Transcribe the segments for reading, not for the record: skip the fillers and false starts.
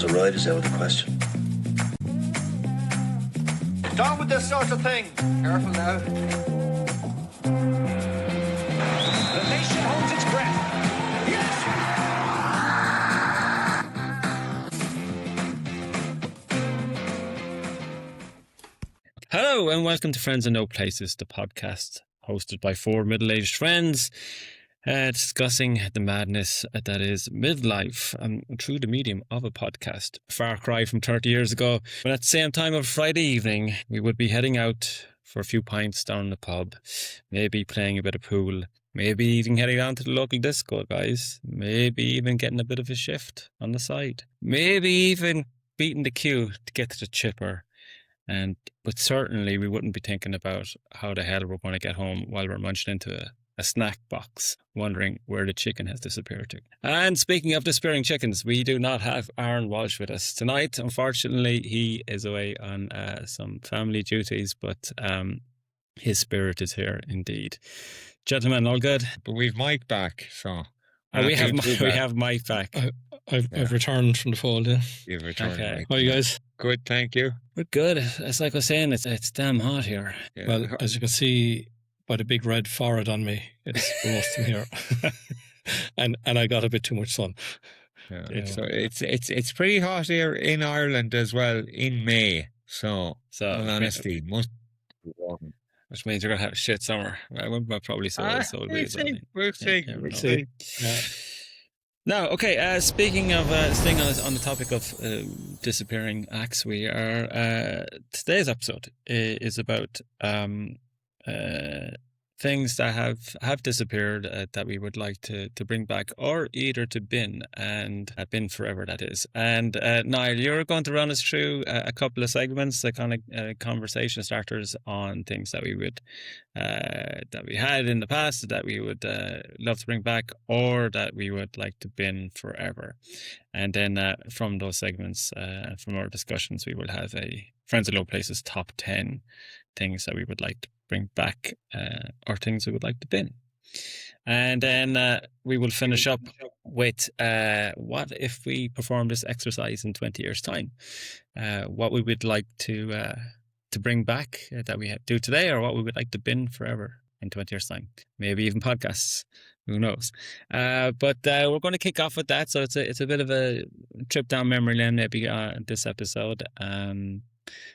a ride is out of the question. Down with this sort of thing. Careful now. The nation holds its breath. Yes! Hello and welcome to Friends in No Places, the podcast hosted by four middle-aged friends discussing the madness that is midlife through the medium of a podcast. Far cry from 30 years ago, but at the same time of Friday evening, we would be heading out for a few pints down the pub, maybe playing a bit of pool, maybe even heading down to the local disco, guys, maybe even getting a bit of a shift on the side, maybe even beating the queue to get to the chipper. But certainly we wouldn't be thinking about how the hell we're going to get home while we're munching into a snack box, wondering where the chicken has disappeared to. And speaking of disappearing chickens, we do not have Aaron Walsh with us tonight. Unfortunately, he is away on some family duties, but his spirit is here indeed. Gentlemen, all good? But we've Mike back, so... we have Mike back. I've returned from the fold, yeah. You've returned, Okay. Mike. How are you guys? Good, thank you. We're good. It's like I was saying, it's damn hot here. Yeah. Well, as you can see by the big red forehead on me, it's roasting here. and I got a bit too much sun. Yeah. So it's pretty hot here in Ireland as well in May. So in honesty, must be warm. Which means you're going to have a shit summer. I would probably say We'll see. We'll see. Yeah. Now, okay, speaking of staying on the topic of disappearing acts, we are today's episode is about things that have disappeared that we would like to bring back, or either to bin and bin forever, that is. And Niall, you're going to run us through a couple of segments, the kind of conversation starters on things that we would that we had in the past that we would love to bring back, or that we would like to bin forever. And then from those segments, from our discussions, we will have a Friends in Low Places top 10 things that we would like to bring back, or things we would like to bin. And then we will finish up with what if we perform this exercise in 20 years' time? What we would like to bring back that we do today, or what we would like to bin forever in 20 years' time. Maybe even podcasts. Who knows? But we're going to kick off with that. So it's a bit of a trip down memory lane maybe this episode.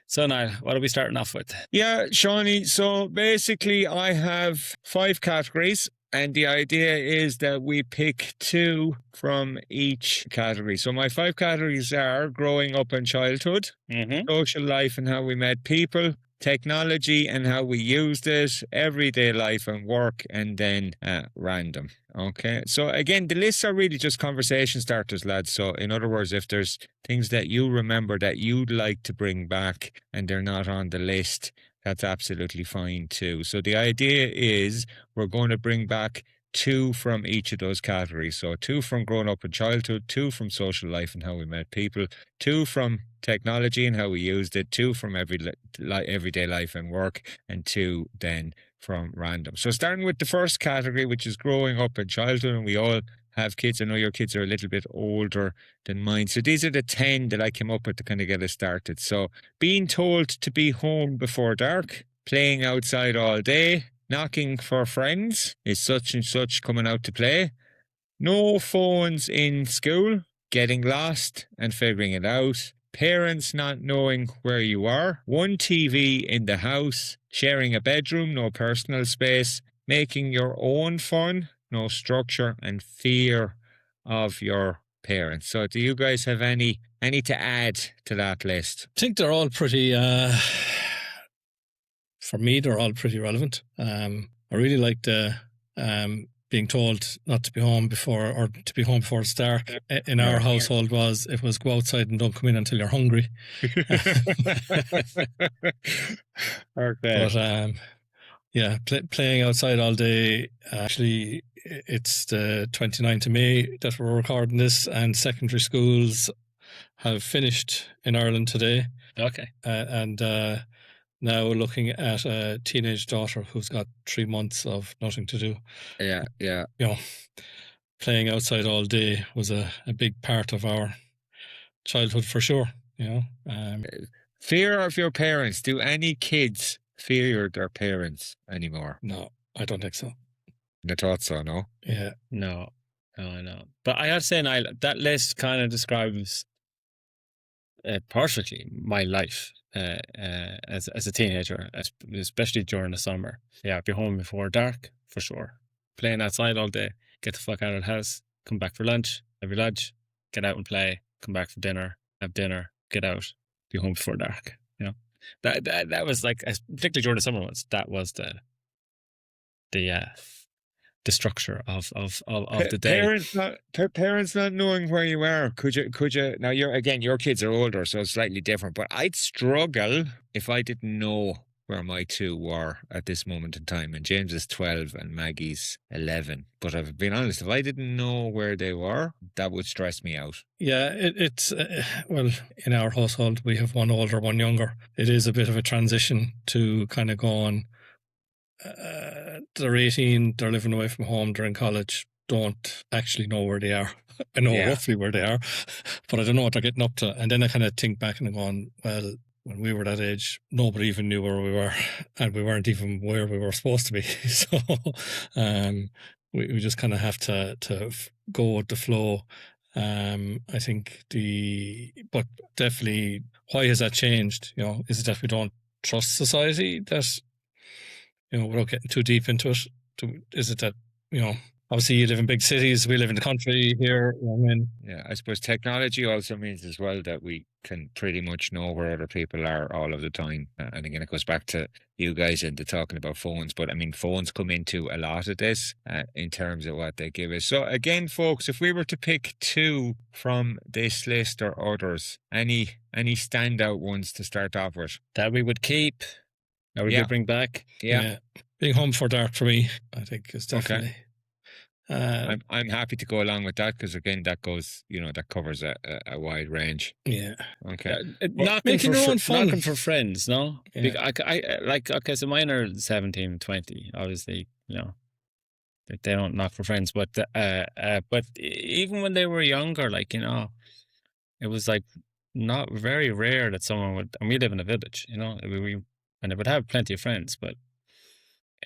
So now, what are we starting off with? Yeah, Shawnee. So basically, I have 5 categories, and the idea is that we pick 2 from each category. So my 5 categories are growing up in childhood, social life and how we met people, technology and how we used it, everyday life and work, and then random. Okay, so again, the lists are really just conversation starters, lads. So in other words, if there's things that you remember that you'd like to bring back and they're not on the list, that's absolutely fine too. So the idea is we're going to bring back 2 from each of those categories. So 2 from growing up in childhood, 2 from social life and how we met people, 2 from technology and how we used it, 2 from everyday life and work, and 2 then from random. So starting with the first category, which is growing up in childhood, and we all have kids. I know your kids are a little bit older than mine. So these are the 10 that I came up with to kind of get us started. So being told to be home before dark, playing outside all day, knocking for friends, is such and such coming out to play, no phones in school, getting lost and figuring it out, parents not knowing where you are, 1 TV in the house, sharing a bedroom, no personal space, making your own fun, no structure, and fear of your parents. So do you guys have any to add to that list? I think they're all pretty, for me, they're all pretty relevant. I really liked being told not to be home before, or to be home before it's dark. In our household it was go outside and don't come in until you're hungry. Okay. But playing outside all day. Actually, it's the 29th of May that we're recording this, and secondary schools have finished in Ireland today. Okay. And now looking at a teenage daughter who's got 3 months of nothing to do. Yeah. You know, playing outside all day was a big part of our childhood for sure. Fear of your parents. Do any kids fear their parents anymore? No, I don't think so. I thought so, no? Yeah. No. But I have to say, Niall, that list kind of describes perfectly my life as a teenager, especially during the summer. Yeah, be home before dark, for sure. Playing outside all day, get the fuck out of the house, come back for lunch, have your lunch, get out and play, come back for dinner, have dinner, get out, be home before dark. That was like, particularly during the summer months, that was the structure of the day. Parents not knowing where you are. Could you? Now your kids are older, so it's slightly different. But I'd struggle if I didn't know where my two were at this moment in time. And James is 12 and Maggie's 11. But I've been honest, if I didn't know where they were, that would stress me out. Yeah, it's well, in our household we have one older, one younger. It is a bit of a transition to kind of go on. They're 18, they're living away from home, they're in college, don't actually know where they are. I know roughly where they are, but I don't know what they're getting up to. And then I kind of think back and I'm going, well, when we were that age, nobody even knew where we were, and we weren't even where we were supposed to be. So we just kind of have to go with the flow. I think but definitely, why has that changed? Is it that we don't trust society? That, without getting too deep into it, is it that, obviously you live in big cities, we live in the country here. Yeah, I suppose technology also means as well that we can pretty much know where other people are all of the time. And again, it goes back to you guys and talking about phones. But I mean, phones come into a lot of this in terms of what they give us. So again, folks, if we were to pick two from this list or others, any standout ones to start off with? That we would keep, that we could bring back. Yeah. Being home for dark for me, I think, is definitely... Okay. I'm happy to go along with that, because again, that goes, that covers a wide range. Yeah. Okay. Making your own fun. Knocking for friends, no? Yeah. Okay, so mine are 17, 20. Obviously, they don't knock for friends, but even when they were younger, it was like not very rare that someone would, and we live in a village, and they would have plenty of friends, but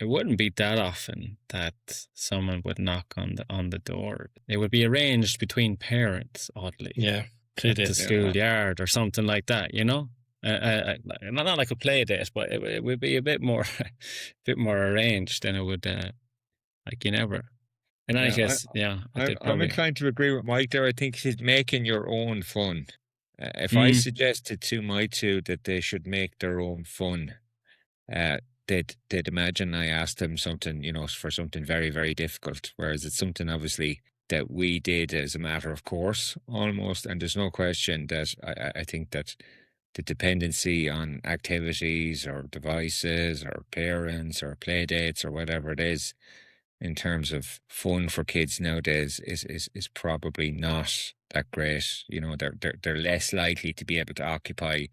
it wouldn't be that often that someone would knock on the door. It would be arranged between parents, oddly. Yeah, at the schoolyard or something like that. Not like a play date, but it would be a bit more arranged than it would never. In any case, I'm inclined to agree with Mike there. I think he's making your own fun. If I suggested to my two that they should make their own fun, they'd imagine I asked them something, for something very, very difficult. Whereas it's something obviously that we did as a matter of course, almost. And there's no question that I think that the dependency on activities or devices or parents or play dates or whatever it is, in terms of fun for kids nowadays, is probably not that great. They're less likely to be able to occupy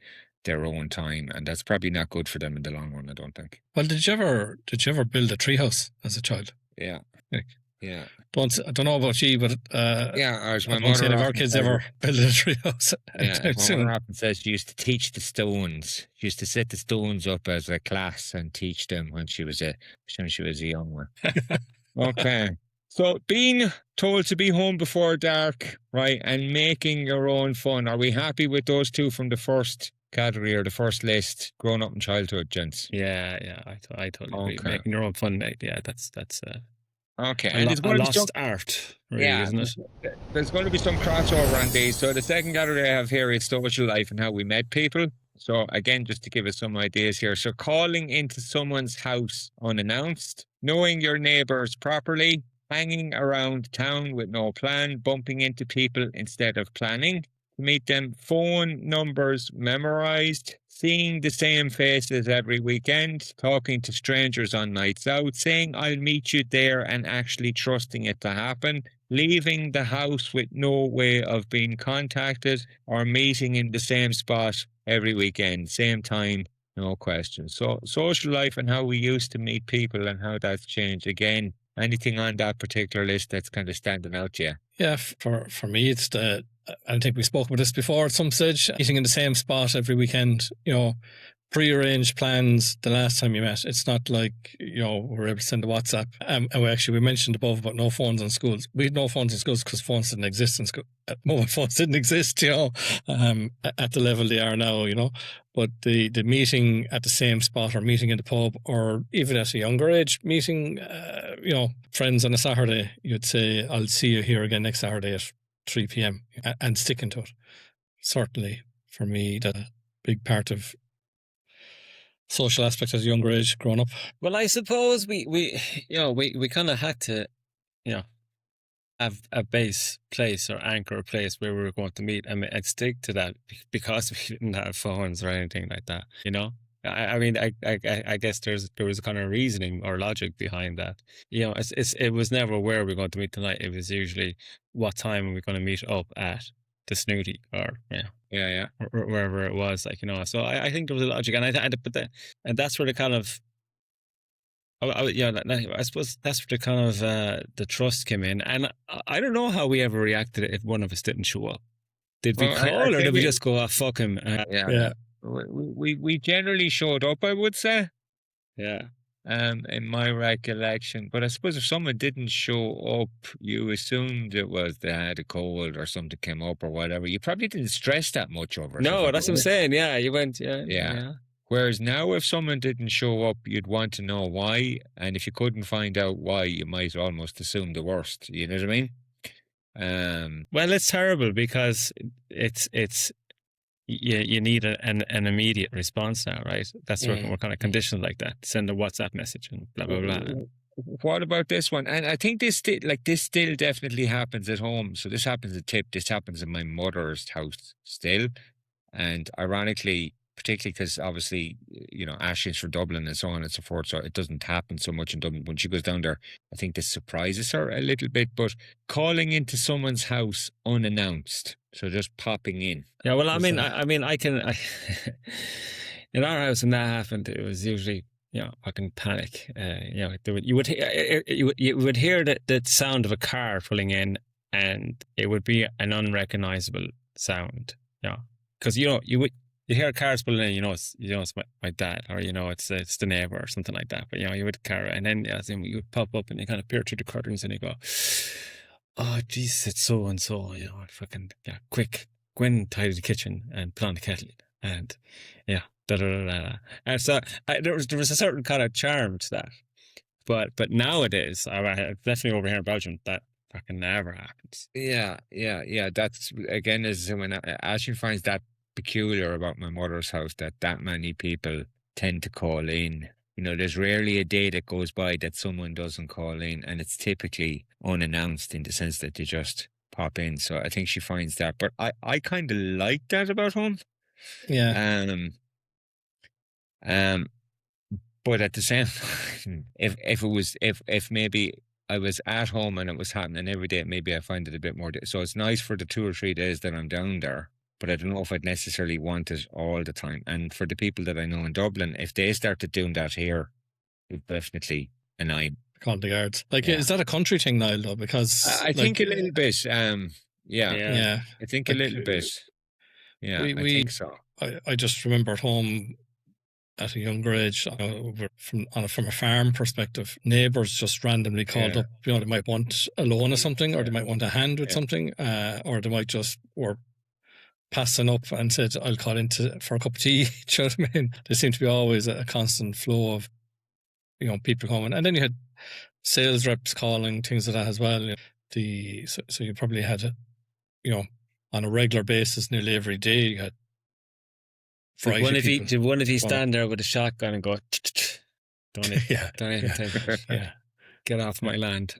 their own time, and that's probably not good for them in the long run, I don't think. Well, did you ever build a treehouse as a child? Yeah. Yeah. I don't know about you, but as my I don't see any of our kids ever build a treehouse. Yeah, my mother often says she used to teach the stones. She used to set the stones up as a class and teach them when she was a young one. Okay. So being told to be home before dark, right, and making your own fun, are we happy with those two from the first category or the first list, grown up in childhood, gents? Yeah, I totally agree. Making your own fun, mate. Yeah, that's okay. And it's a lost art, really, isn't it? There's going to be some crossover on these. So the second category I have here is social life and how we met people. So again, just to give us some ideas here. So calling into someone's house unannounced, knowing your neighbours properly, hanging around town with no plan, bumping into people instead of planning to meet them, phone numbers memorized, seeing the same faces every weekend, talking to strangers on nights out, saying I'll meet you there and actually trusting it to happen, leaving the house with no way of being contacted, or meeting in the same spot every weekend, same time, no questions. So social life and how we used to meet people and how that's changed. Again, anything on that particular list that's kind of standing out to you? Yeah, for me, it's the I think we spoke about this before at some stage, eating in the same spot every weekend, prearranged plans the last time you met. It's not like, we're able to send a WhatsApp. And we mentioned above about no phones in schools. We had no phones in schools because phones didn't exist in school. Mobile phones didn't exist, at the level they are now, But the meeting at the same spot, or meeting in the pub, or even at a younger age, meeting, friends on a Saturday, you'd say, I'll see you here again next Saturday at 3 p.m. and sticking to it. Certainly, for me, that's a big part of social aspect at a younger age, growing up. Well, I suppose we kind of had to, have a base place or anchor place where we were going to meet and stick to that because we didn't have phones or anything like that. I mean, I guess there was a kind of reasoning or logic behind that. It was never where we're going to meet tonight. It was usually what time are we going to meet up at the Snooty or wherever it was, So I think there was a logic, and that's where the kind of. I suppose that's where the kind of the trust came in, and I don't know how we ever reacted if one of us didn't show up. Did we call, or did we just go, fuck him? We generally showed up, I would say. Yeah. In my recollection, but I suppose if someone didn't show up, you assumed it was they had a cold or something came up or whatever. You probably didn't stress that much over it. No, that's what I'm saying. Yeah, you went. Yeah. Whereas now, if someone didn't show up, you'd want to know why, and if you couldn't find out why, you might almost assume the worst. You know what I mean? Well, it's terrible because it's you need an immediate response now, right? That's where we're kind of conditioned like that. Send a WhatsApp message and blah blah blah. What about this one? And I think this still definitely happens at home. So this happens at Tip. This happens in my mother's house still, and ironically, particularly because obviously, Ashley's from Dublin and so on and so forth, so it doesn't happen so much in Dublin. When she goes down there, I think this surprises her a little bit, but calling into someone's house unannounced, so just popping in. Yeah, well, I mean, in our house when that happened, it was usually, fucking panic. You would hear the sound of a car pulling in, and it would be an unrecognizable sound. Yeah, because you hear cars pulling in, it's my dad, or it's the neighbor or something like that. But you would car, and then you would pop up and you kind of peer through the curtains and you go, "Oh, Jesus, it's so and so." Fucking quick, go in, tidy the kitchen and put on the kettle, and da da da da. And so there was a certain kind of charm to that. But nowadays, definitely over here in Belgium, that fucking never happens. Yeah. That's again is when Ashley finds that peculiar about my mother's house, that many people tend to call in. There's rarely a day that goes by that someone doesn't call in, and it's typically unannounced in the sense that they just pop in. So I think she finds that, but I kind of like that about home. Yeah. But at the same time, if maybe I was at home and it was happening every day, maybe I find it a bit more. So it's nice for the 2 or 3 days that I'm down there, but I don't know if I'd necessarily want it all the time. And for the people that I know in Dublin, if they started doing that here, it's definitely an eye. Call the guards. Is that a country thing, Niall, though? Because I think a little bit. Yeah. I think a little bit. Yeah, I think so. I just remember at home at a younger age, from a farm perspective, neighbours just randomly called up. They might want a loan or something, or they might want a hand with something, or they might just were passing up and said, "I'll call in for a cup of tea." Do you know what I mean? There seemed to be always a constant flow of people coming, and then you had sales reps calling, things like that as well. So you probably had on a regular basis, nearly every day, you had. Did one of you stand there with a shotgun and go, "Don't even think, get off my land"?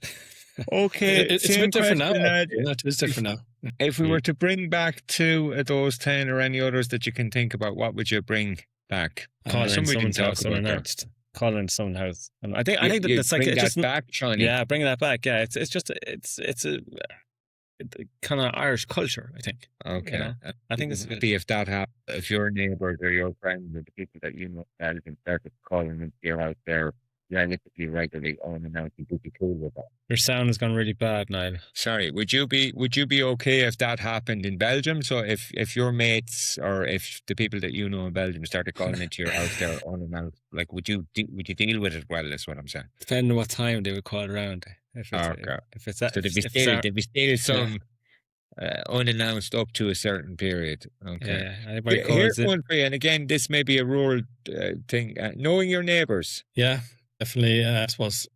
Okay, it's a bit different now. It is different now. If we were to bring back 2 of those 10 or any others that you can think about, what would you bring back? Calling in someone's house unannounced. Calling someone's house. I think that's like just back, Johnny. Yeah, bringing that back. Yeah, it's a kind of Irish culture, I think. Okay. I think this is good. If that happens, if your neighbours or your friends or the people that you know that started calling into your house there, relatively regularly on and out, you would be cool with that. Your sound has gone really bad, Niall. Sorry, would you be okay if that happened in Belgium? So if your mates or if the people that you know in Belgium started calling into your house there on and out, like would you deal with it well? Is what I'm saying. Depending on what time they would call around. If it's Okay. if it's So that, there'd be still some unannounced up to a certain period. Okay. yeah, anybody Here's calls it. one for you, and again, this may be a rural thing. Knowing your neighbours. Yeah, definitely. I suppose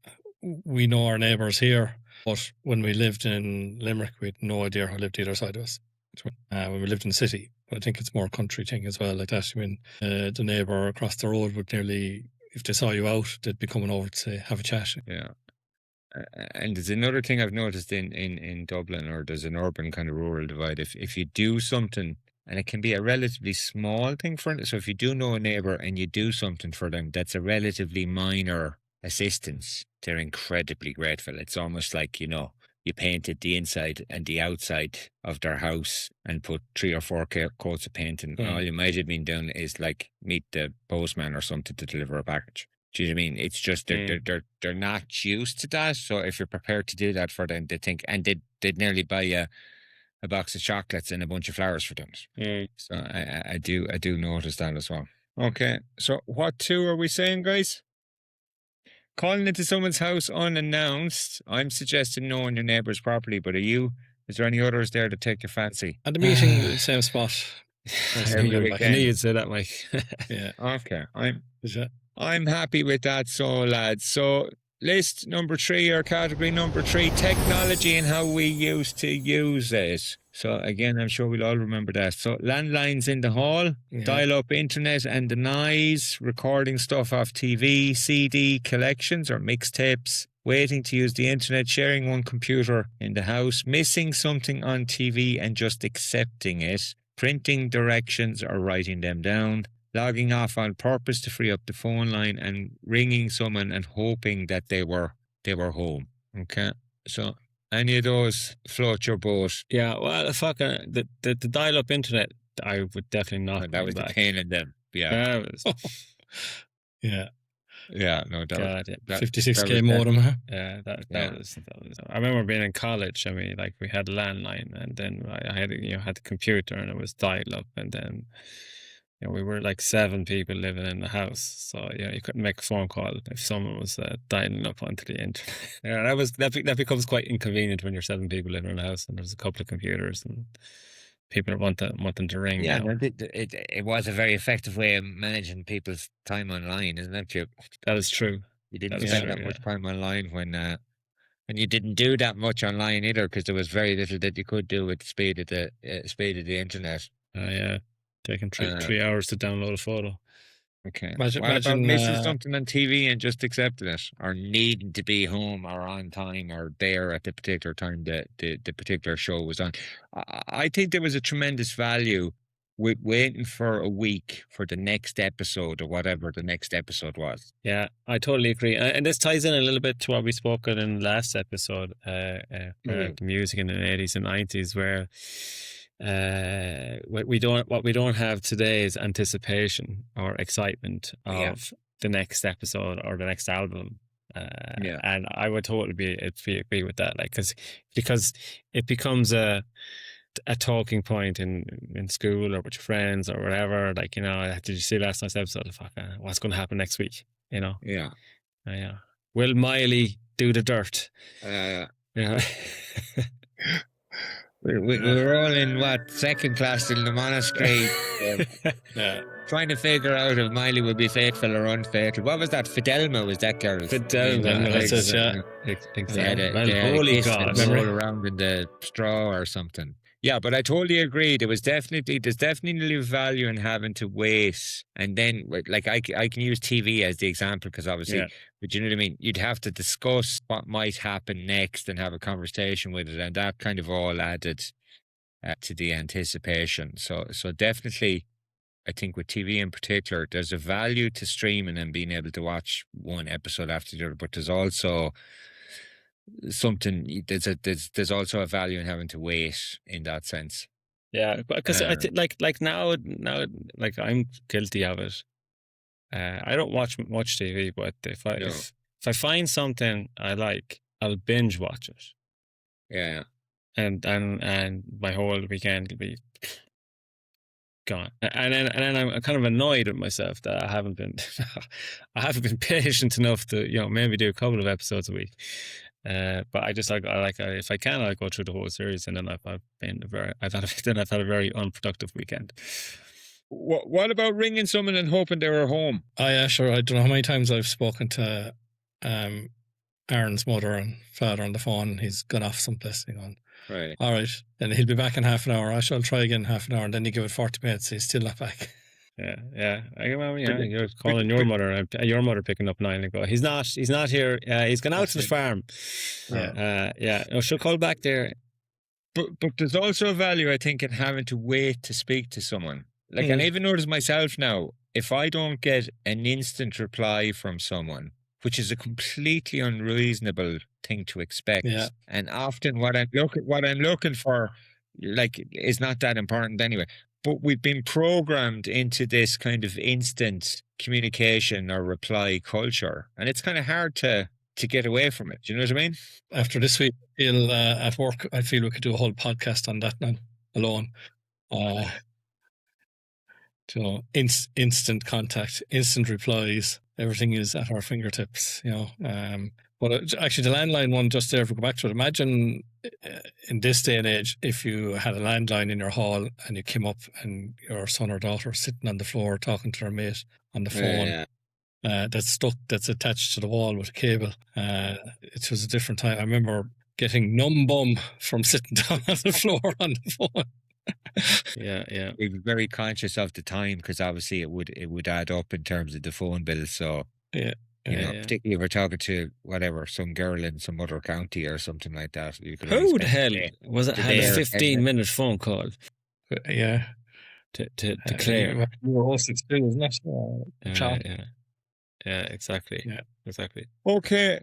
we know our neighbours here, but when we lived in Limerick, we had no idea who lived either side of us. When we lived in the city, but I think it's more a country thing as well. Like that, when the neighbour across the road would nearly, if they saw you out, they'd be coming over to say, have a chat. Yeah. And there's another thing I've noticed in Dublin, or there's an urban kind of rural divide. If you do something, and it can be a relatively small thing for them, so if you do know a neighbour and you do something for them, that's a relatively minor assistance, they're incredibly grateful. It's almost like, you painted the inside and the outside of their house and put 3 or 4 coats of paint, and all you might have been doing is like meet the postman or something to deliver a package. Do you know what I mean? It's just they're not used to that. So if you're prepared to do that for them, they think, and they'd nearly buy a box of chocolates and a bunch of flowers for them. So I do notice that as well. Okay, so what 2 are we saying, guys? Calling into someone's house unannounced. I'm suggesting knowing your neighbour's property, but is there any others there that take your fancy? At the meeting, same spot. I knew you'd say that, Mike. Yeah. Okay, I'm happy with that, so lads. So list number 3, or category number 3, technology and how we used to use it. So again, I'm sure we'll all remember that. So landlines in the hall, dial-up internet and the noise, recording stuff off TV, CD collections or mixtapes, waiting to use the internet, sharing one computer in the house, missing something on TV and just accepting it, printing directions or writing them down, logging off on purpose to free up the phone line, and ringing someone and hoping that they were home. Okay, so any of those float your boat? Yeah, well, the dial-up internet, I would definitely not. That was the pain in them. Yeah, yeah. Yeah, no doubt. God, yeah. 56k modem, huh? Yeah, that was. I remember being in college. I mean, like we had a landline, and then I had had the computer, and it was dial-up, and then we were like 7 people living in the house, so you couldn't make a phone call if someone was dialing up onto the internet. Yeah, that becomes quite inconvenient when you're 7 people living in a house and there's a couple of computers and people want them to ring. Yeah, it was a very effective way of managing people's time online, isn't it? That is true. You didn't spend that much time online when you didn't do that much online either, because there was very little that you could do with the speed of the internet. Yeah. Taking 3 hours to download a photo. Okay. What about missing something on TV and just accepting it, or needing to be home or on time or there at the particular time that the particular show was on? I think there was a tremendous value with waiting for a week for the next episode or whatever the next episode was. Yeah, I totally agree. And this ties in a little bit to what we spoke in the last episode, the music in the 80s and 90s, where what we don't have today is anticipation or excitement of the next episode or the next album. And I would totally agree with that, like, because it becomes a talking point in school or with your friends or whatever. Like, did you see last night's episode? What's going to happen next week? Yeah. Will Miley do the dirt? Yeah. We were all in second class in the monastery, trying to figure out if Miley would be faithful or unfaithful. What was that? Fidelma was that girl? Fidelma, that's it, yeah. Exactly. Holy God! Roll around in the straw or something. Yeah, but I totally agree. There's definitely value in having to wait, and then like I can use TV as the example because obviously, but you know what I mean. You'd have to discuss what might happen next and have a conversation with it, and that kind of all added to the anticipation. So definitely, I think with TV in particular, there's a value to streaming and being able to watch one episode after the other, but there's also there's also a value in having to wait in that sense. Yeah, because I think like now like I'm guilty of it. I don't watch much TV, but if if I find something I like, I'll binge watch it, Yeah. and my whole weekend will be gone. And then I'm kind of annoyed with myself that I haven't been I haven't been patient enough to maybe do a couple of episodes a week. But I like if I can, I'll go through the whole series, and then I've had a very unproductive weekend. What about ringing someone and hoping they were home? Oh, yeah, sure. I don't know how many times I've spoken to Aaron's mother and father on the phone, and he's gone off someplace. Right. All right, then he'll be back in half an hour. I shall try again in half an hour, and then you give it 40 minutes. He's still not back. Yeah. You're calling your mother, and your mother picking up Niall and go, he's not here. He's gone out to the farm. Yeah. She'll call back there. But there's also a value, I think, in having to wait to speak to someone. Like, and I even notice myself now, if I don't get an instant reply from someone, which is a completely unreasonable thing to expect, and often what I'm looking for, like, is not that important anyway. But we've been programmed into this kind of instant communication or reply culture, and it's kind of hard to get away from it. Do you know what I mean? After this week, at work, I feel we could do a whole podcast on that now alone. Instant contact, instant replies, everything is at our fingertips, But actually, the landline one, just there, if we go back to it, imagine in this day and age, if you had a landline in your hall and you came up and your son or daughter sitting on the floor talking to their mate on the phone, that's attached to the wall with a cable. It was a different time. I remember getting numb bum from sitting down on the floor on the phone. Yeah. We'd be very conscious of the time, because obviously it would add up in terms of the phone bill. So particularly if we're talking to some girl in some other county or something like that. Who the hell was it? Had a 15-minute phone call. Yeah. To Claire. More hosting still, isn't it? Yeah, exactly. Yeah, exactly. Okay.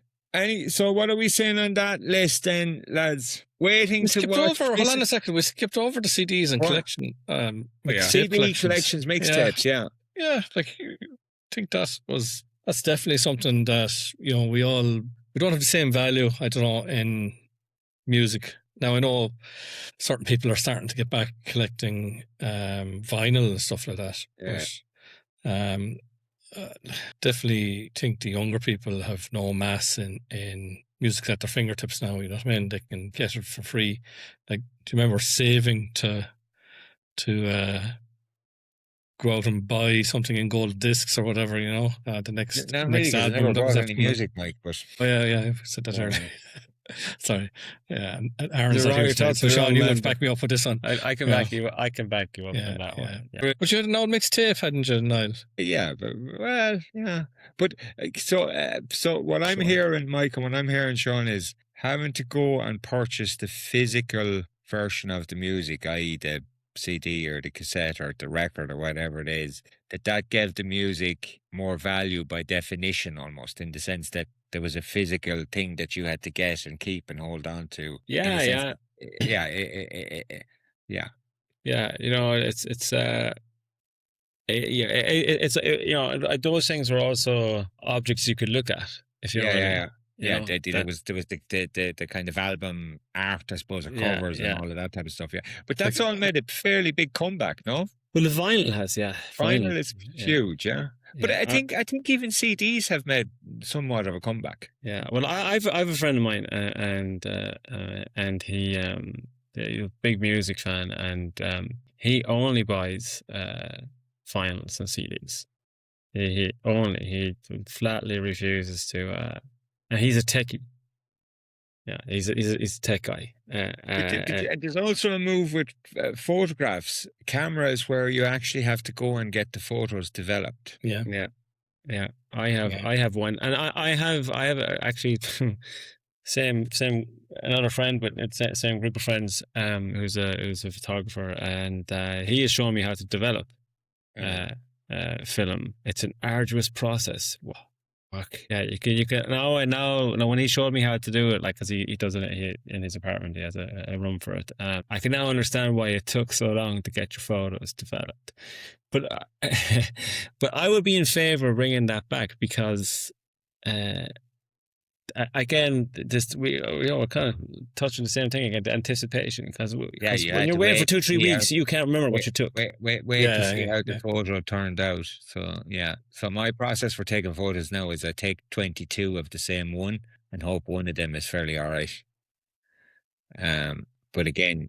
So what are we saying on that list then, lads? Waiting to watch. Hold on a second. We skipped over the CDs and collection. CD collections, mixtapes. Yeah. Like, I think that's definitely something that we don't have the same value. I don't know, in music. Now I know certain people are starting to get back collecting vinyl and stuff like that. Yeah. But definitely think the younger people have no mass in music at their fingertips now. You know what I mean? They can get it for free. Like, do you remember saving to go out and buy something in gold discs or whatever? The next Not next really, 'cause I album. never That was bought any after- music, Mike, but Oh yeah, I said that earlier. Sorry. Yeah, and Aaron's You're not wrong, here you're today, talking so to the Sean, wrong you man, have to back me up with this one. I can back you up on that one. Yeah. But you had an old mixtape, hadn't you, Niall? yeah, but so what I'm hearing, Mike, and what I'm hearing, Sean, is having to go and purchase the physical version of the music, i.e. the CD or the cassette or the record or whatever it is, that gave the music more value by definition, almost, in the sense that there was a physical thing that you had to get and keep and hold on to. Yeah. Those things were also objects you could look at, if you know what I mean. There was the kind of album art, I suppose, or covers and all of that type of stuff. Yeah, but that's all made a fairly big comeback, no? Well, the vinyl has, Vinyl is huge, yeah. But I think even CDs have made somewhat of a comeback. Yeah. Well, I've a friend of mine, and he he's a big music fan, and he only buys vinyls and CDs. He flatly refuses to. And he's a techie. Yeah, he's a tech guy. There's also a move with photographs, cameras, where you actually have to go and get the photos developed. Yeah. I have one, and I have actually same another friend, but it's the same group of friends. Who's a photographer, and he has shown me how to develop film. It's an arduous process. Wow. Yeah, you can now when he showed me how to do it, like, because he does it in his apartment, he has a room for it. I can now understand why it took so long to get your photos developed. But I would be in favor of bringing that back, because again, we're kind of touching the same thing again, the anticipation, because you when had you're to waiting for wait 2-3 to see weeks, you can't remember what you took. Wait to Yeah, see how the yeah. photo turned out. So yeah. So my process for taking photos now is I take 22 of the same one and hope one of them is fairly all right. But again,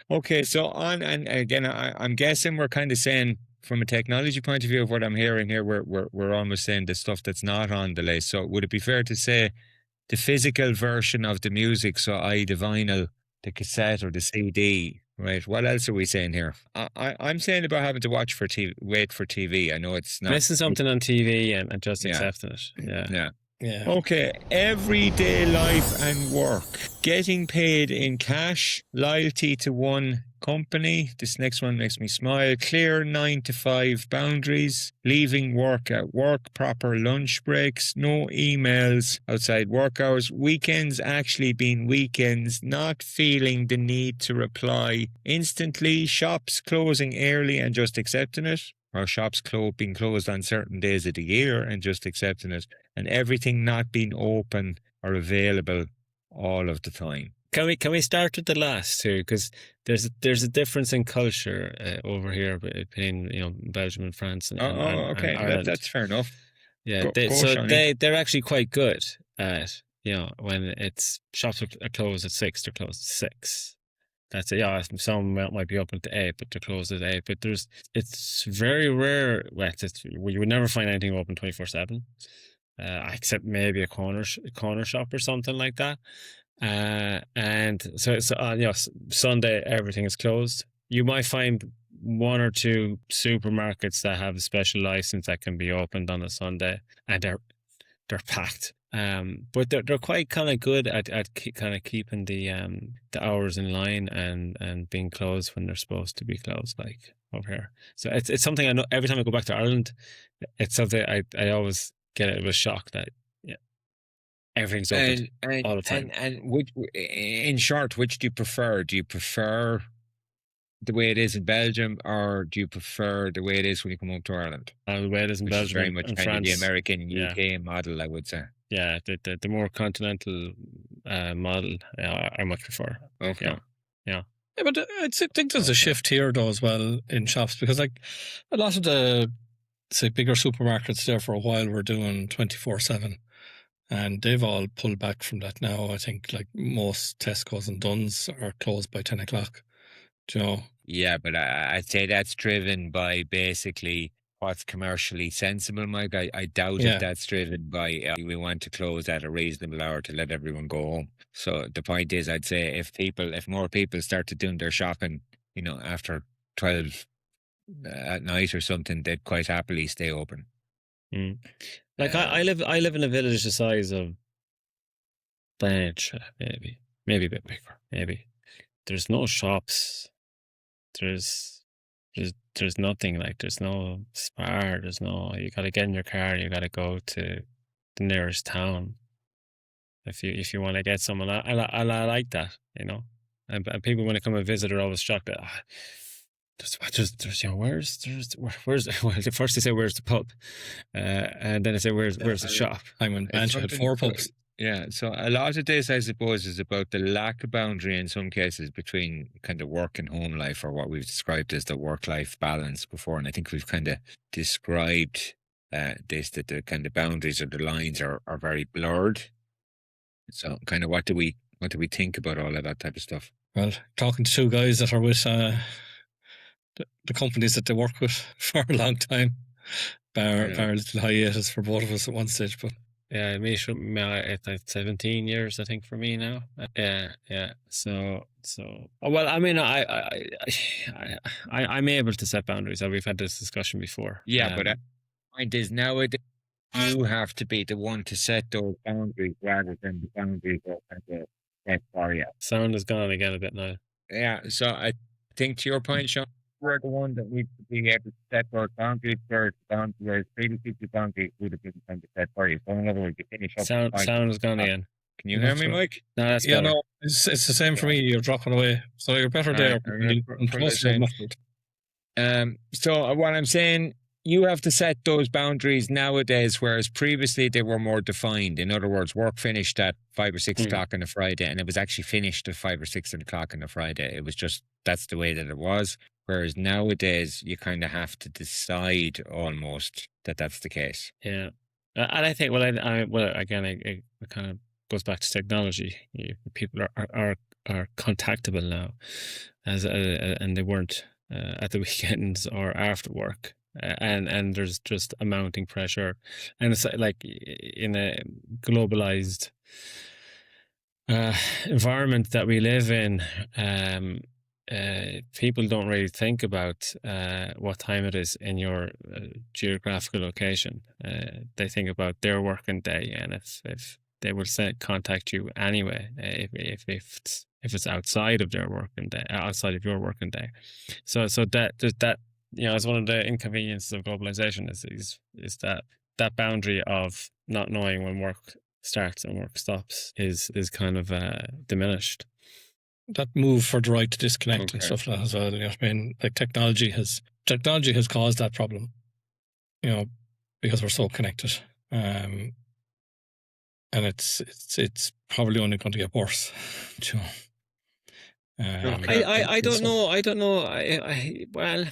okay. So and again, I'm guessing we're kind of saying from a technology point of view of what I'm hearing here, we're almost saying the stuff that's not on the list. So would it be fair to say the physical version of the music, so i.e. the vinyl, the cassette, or the CD, right? What else are we saying here? I'm saying about having to wait for TV. I know it's not Missing something on TV and just Yeah. accepting it. Yeah. Yeah. Okay, everyday life and work. Getting paid in cash, loyalty to one company. This next one makes me smile. Clear 9 to 5 boundaries. Leaving work at work. Proper lunch breaks. No emails outside work hours. Weekends actually being weekends. Not feeling the need to reply instantly. Shops closing early and just accepting it. Or shops being closed on certain days of the year and just accepting it. And everything not being open or available all of the time. Can we start with the last two? Because there's a difference in culture over here between Belgium and France and Okay, Ireland. that's fair enough. Yeah, Go, Shawnee. they're actually quite good at when it's shops are closed at 6, they're closed at 6. That's it. Yeah, some might be open to 8, but they're closed at 8. But it's very rare. Well, you would never find anything open 24/7, except maybe a corner shop or something like that. And so Sunday everything is closed. You might find 1 or 2 supermarkets that have a special license that can be opened on a Sunday, and they're packed. But they're quite kind of good at kind of keeping the hours in line and being closed when they're supposed to be closed, like over here. So it's something I know. Every time I go back to Ireland, it's something I always get a shock that everything's open all the time. And in short, which do you prefer? Do you prefer the way it is in Belgium, or do you prefer the way it is when you come home to Ireland? The way it is in Which is Belgium very much and kind France. of the American UK model, I would say. Yeah, the more continental model I much prefer. Okay. Yeah. Yeah, but I think there's a shift here though as well in shops, because like a lot of the bigger supermarkets there for a while were doing 24/7, and they've all pulled back from that now. I think like most Tesco's and Dunn's are closed by 10 o'clock. Do you know? Yeah, but I'd say that's driven by basically what's commercially sensible, Mike. I doubt if that's driven by we want to close at a reasonable hour to let everyone go home. So the point is, I'd say if more people started doing their shopping, after 12 at night or something, they'd quite happily stay open. Like I live in a village the size of Blanche, maybe a bit bigger, maybe. There's no shops. There's nothing, like there's no Spar, you gotta get in your car, you gotta go to the nearest town if you want to get someone. I like that, and people when they come and visit are always shocked that where's well, first they say where's the pub, and then they say where's the shop. I went Banch had 4 pubs. Yeah, so a lot of this, I suppose, is about the lack of boundary in some cases between kind of work and home life, or what we've described as the work-life balance before. And I think we've kind of described that the kind of boundaries or the lines are very blurred. So kind of what do we think about all of that type of stuff? Well, talking to 2 guys that are with the companies that they work with for a long time, bar a little hiatus for both of us at one stage, but. Yeah, it's like 17 years, I think, for me now. Yeah. So. Well, I mean, I'm able to set boundaries. We've had this discussion before. Yeah, but the point is nowadays you have to be the one to set those boundaries rather than the boundaries that are set for you. Sound has gone again a bit now. Yeah, so I think to your point, Sean, we're the one that needs to be able to set those boundaries first. Whereas previously the boundaries would have been kind of set for you. So in other words, you finish up. Sound has gone again. Can you hear me, Mike? No, that's better. No, it's the same for me. You're dropping away, so you're better there. So what I'm saying you have to set those boundaries nowadays, whereas previously they were more defined. In other words, work finished at 5 or 6 o'clock on a Friday, and it was actually finished at 5 or 6 o'clock on a Friday. It was just, that's the way that it was. Whereas nowadays, you kind of have to decide almost that that's the case. Yeah. And I think, well, well, again, it kind of goes back to technology. People are contactable now, and they weren't at the weekends or after work. And there's just a mounting pressure, and it's like in a globalized environment that we live in. People don't really think about what time it is in your geographical location. They think about their working day, and if they will contact you anyway, if it's outside of their working day, outside of your working day. So that is one of the inconveniences of globalization is that boundary of not knowing when work starts and work stops is kind of diminished. That move for the right to disconnect and stuff like that as well. You know what I mean? Like technology has caused that problem. Because we're so connected, and it's probably only going to get worse. I don't know. Well,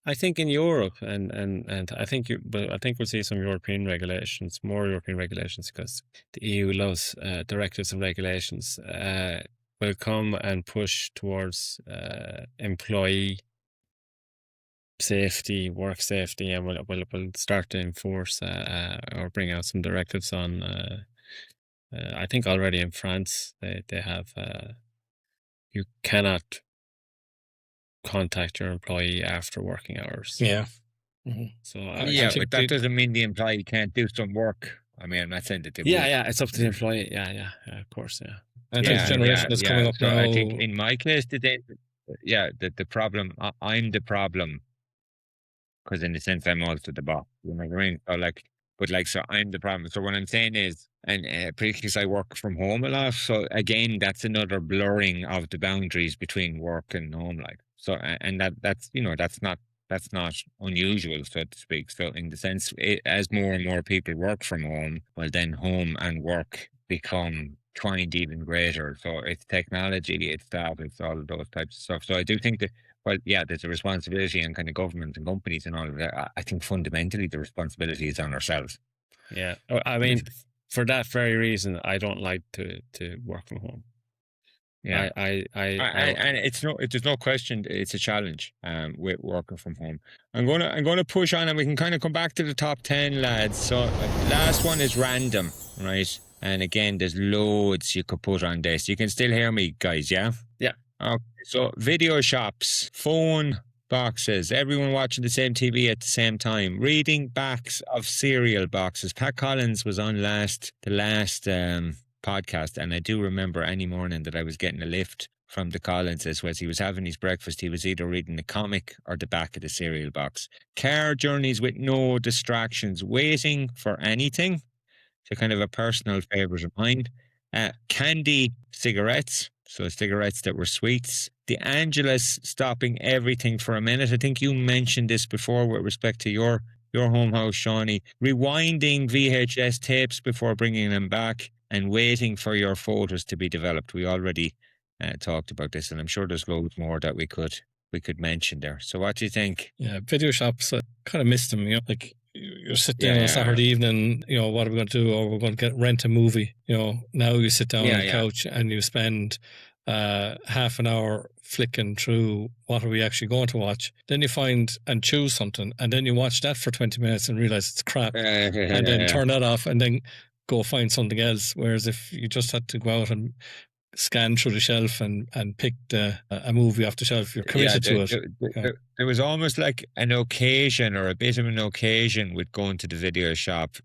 I think in Europe and I think we'll see some European regulations, more European regulations, because the EU loves directives and regulations. Will come and push towards employee safety, work safety, and will start to enforce or bring out some directives on. I think already in France they have you cannot contact your employee after working hours. Yeah. Mm-hmm. So but that doesn't mean the employee can't do some work. I mean, I'm not saying that they yeah, it's up to the employee. Yeah, of course, yeah. And this generation that's coming up now. I think in my case today, the problem, I'm the problem, because in a sense I'm also the boss. You know what I mean? So I'm the problem. So what I'm saying is, and because I work from home a lot, so again, that's another blurring of the boundaries between work and home. And that's not unusual, so to speak. So in the sense, as more and more people work from home, well, then home and work become twined even greater. So it's technology, it's that, it's all of those types of stuff. So I do think that, well, yeah, there's a responsibility on kind of government and companies and all of that. I think fundamentally the responsibility is on ourselves. Yeah, I mean, for that very reason, I don't like to work from home. Yeah, and there's no question it's a challenge with working from home. I'm gonna push on, and we can kind of come back to the top 10, lads. So last one is random, right? And again, there's loads you could put on this. You can still hear me, guys, yeah? Yeah. Okay. So video shops, phone boxes, everyone watching the same TV at the same time, reading backs of cereal boxes. Pat Collins was on the last podcast, and I do remember any morning that I was getting a lift from the Collinses. As he was having his breakfast, he was either reading the comic or the back of the cereal box. Car journeys with no distractions, waiting for anything. So kind of a personal favourite of mine. Candy cigarettes, so cigarettes that were sweets. The Angelus stopping everything for a minute. I think you mentioned this before with respect to your home house, Shawnee. Rewinding VHS tapes before bringing them back, and waiting for your photos to be developed. We already talked about this, and I'm sure there's loads more that we could mention there. So what do you think? Yeah, video shops, I kind of missed them. Like you're sitting down on a Saturday evening, what are we going to do? Or we're going to rent a movie. Now you sit down on the couch and you spend half an hour flicking through what are we actually going to watch. Then you find and choose something, and then you watch that for 20 minutes and realize it's crap, and then turn that off and then go find something else. Whereas if you just had to go out and scan through the shelf and pick a movie off the shelf, you're committed to it. There was almost like an occasion, or a bit of an occasion, with going to the video shop,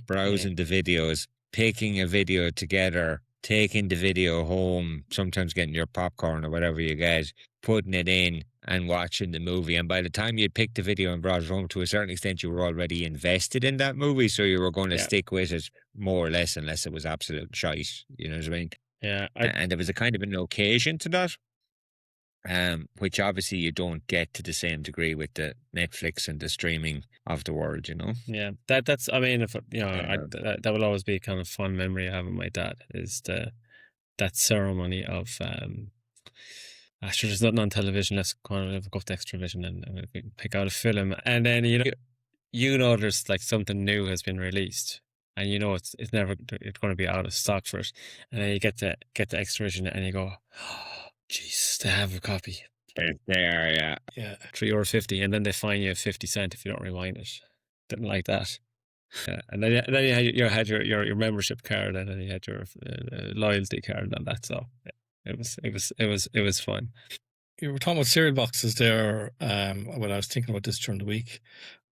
browsing the videos, picking a video together, taking the video home, sometimes getting your popcorn or whatever you get, putting it in and watching the movie. And by the time you'd picked the video and brought it home, to a certain extent, you were already invested in that movie, so you were going to stick with it more or less, unless it was absolute shite. You know what I mean? Yeah. And there was a kind of an occasion to that. which obviously you don't get to the same degree with the Netflix and the streaming of the world, you know. Yeah, that's. I mean, if Uh, that will always be a kind of fun memory I have of my dad is that ceremony of sure, there's nothing on television. Let's kind of go up to Extravision and we can pick out a film, and then you know there's like something new has been released, and you know it's never it's going to be out of stock for it, and then you get to Extravision and you go, oh, jeez, they have a copy. it's there, yeah. Yeah. €3.50, and then they fine you 50 cents if you don't rewind it. Didn't like that. And then you had your membership card, and then you had your loyalty card and that. So it was fun. You were talking about cereal boxes there. When I was thinking about this during the week,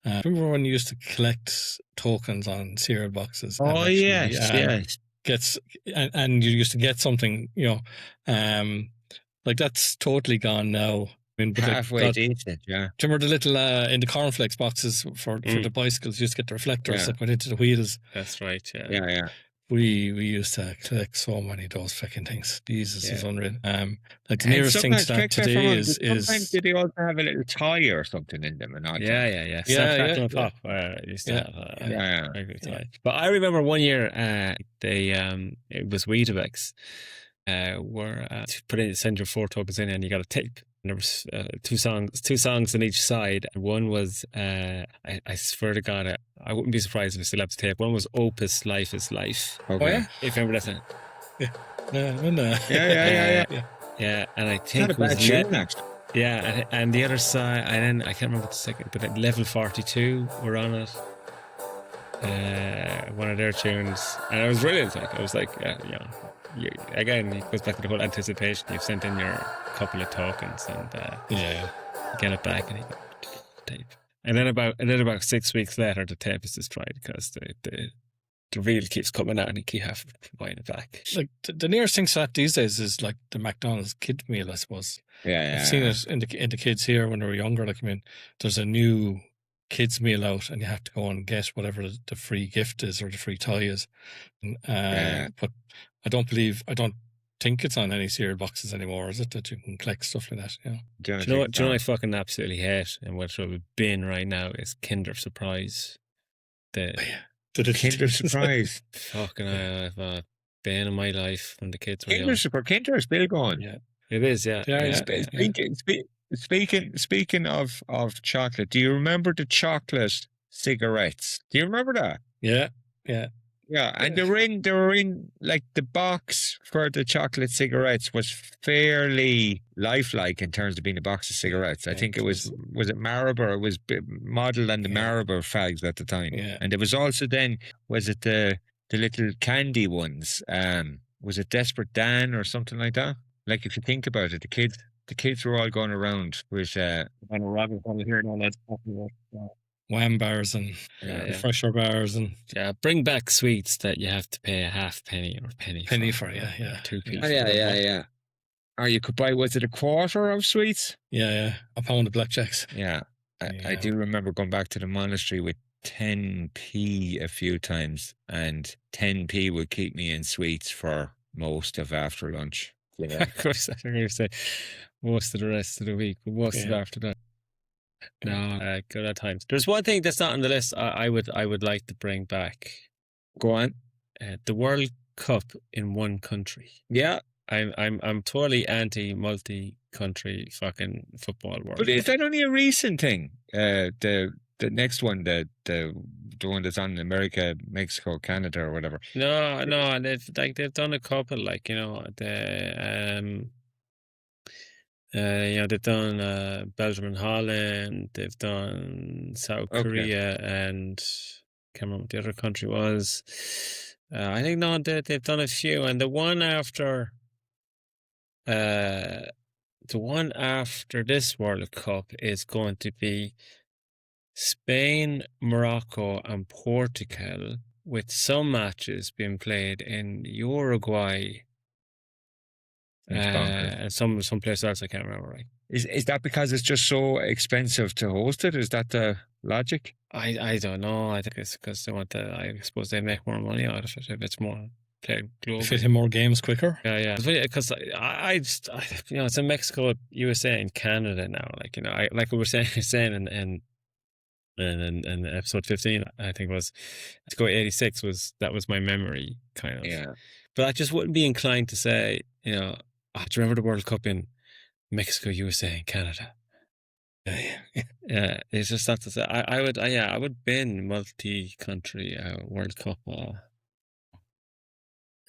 remember when you used to collect tokens on cereal boxes? Oh, yes, yes. And you used to get something, like that's totally gone now. I mean, but Halfway decent, yeah. do you remember the little in the cornflakes boxes for the bicycles? You used to get the reflectors that went into the wheels. That's right. Yeah. Yeah. We used to collect so many of those fucking things. Jesus, is unreal. Like the nearest thing to that today is sometimes did they also have a little tie or something in them? Yeah. Pop. Used to have tie. But I remember one year it was Weetabix. Were send your 4 tokens in and you got a tape. And there was two songs on each side. One was I swear to God, I wouldn't be surprised if I still have the tape. One was Opus Life is Life. Okay. Oh yeah, if you remember that song. Yeah. And I think not a bad tune, actually. Yeah, and the other side, and then I can't remember the second, but Level 42 were on it. One of their tunes, and it was brilliant. Like I was like, again, it goes back to the whole anticipation. You've sent in your couple of tokens, and you get it back, and you get the tape. And then about 6 weeks later, the tape is destroyed because the reel keeps coming out, and you keep having to buying it back. Like the nearest thing to that these days is like the McDonald's kid meal, I suppose. Yeah. I've seen it in the kids here when they were younger. Like, I mean, there's a new kids meal out, and you have to go and get whatever the free gift is or the free tie is. But I don't think it's on any cereal boxes anymore, is it, that you can collect stuff like that? Do you know what I fucking absolutely hate, and what I would bin right now is Kinder Surprise. The Kinder Surprise. Fucking I've a bane in my life when the kids were young. Kinder is still going. Yeah, it is. Yeah. Speaking of chocolate, do you remember the chocolate cigarettes? Do you remember that? Yeah. Yeah, and they were in like the box for the chocolate cigarettes was fairly lifelike in terms of being a box of cigarettes. I think it was it Marlboro? It was modelled on the Marlboro fags at the time. Yeah. And there was also then, was it the little candy ones? Was it Desperate Dan or something like that? Like if you think about it, the kids were all going around with Wham bars and Refresher bars and bring back sweets that you have to pay a half penny or penny for 2 p. Yeah. Or you could buy, was it a quarter of sweets? Yeah, a pound of blackjacks. Yeah. I do remember going back to the monastery with 10p a few times, and 10p would keep me in sweets for most of after lunch. Yeah. Of course, I'm going to say most of the rest of the week, but most of after that. No, good at times. There's one thing that's not on the list. I would like to bring back. Go on. The World Cup in one country. Yeah, I'm totally anti multi-country fucking football world. But is that only a recent thing? The next one, the one that's on America, Mexico, Canada, or whatever. No, they've done a couple, like they've done Belgium and Holland. They've done South Korea, and I can't remember what the other country was. I think they've done a few, and the one after this World Cup is going to be Spain, Morocco, and Portugal, with some matches being played in Uruguay. And some place else I can't remember. Right? Is that because it's just so expensive to host it? Is that the logic? I don't know. I think it's because they want to. I suppose they make more money out of it if it's more play globally. Fit in more games quicker. Yeah. Because I just, it's in Mexico, USA, and Canada now. Like, like we were saying in episode 15, I think it was, to go 86 that was my memory, kind of. Yeah. But I just wouldn't be inclined to say, do you remember the World Cup in Mexico, USA, and Canada? Yeah, it's just not to say. I would bin multi-country World Cup. You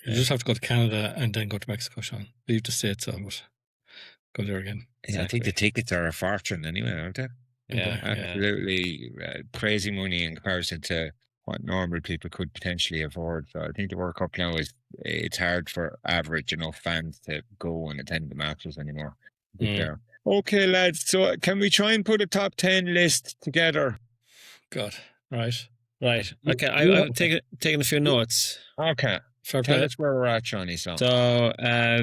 just have to go to Canada and then go to Mexico, Sean. Leave the States, but go there again. Yeah, I think the tickets are a fortune anyway, aren't they? Yeah, Absolutely crazy money in comparison to what normal people could potentially afford. So I think the World Cup now it's hard for average enough fans to go and attend the matches anymore. There. Okay, lads. So can we try and put a top 10 list together? God, right. Okay, I'm taking a few notes. Okay. Fair Tell play. us where we're at, Johnny. So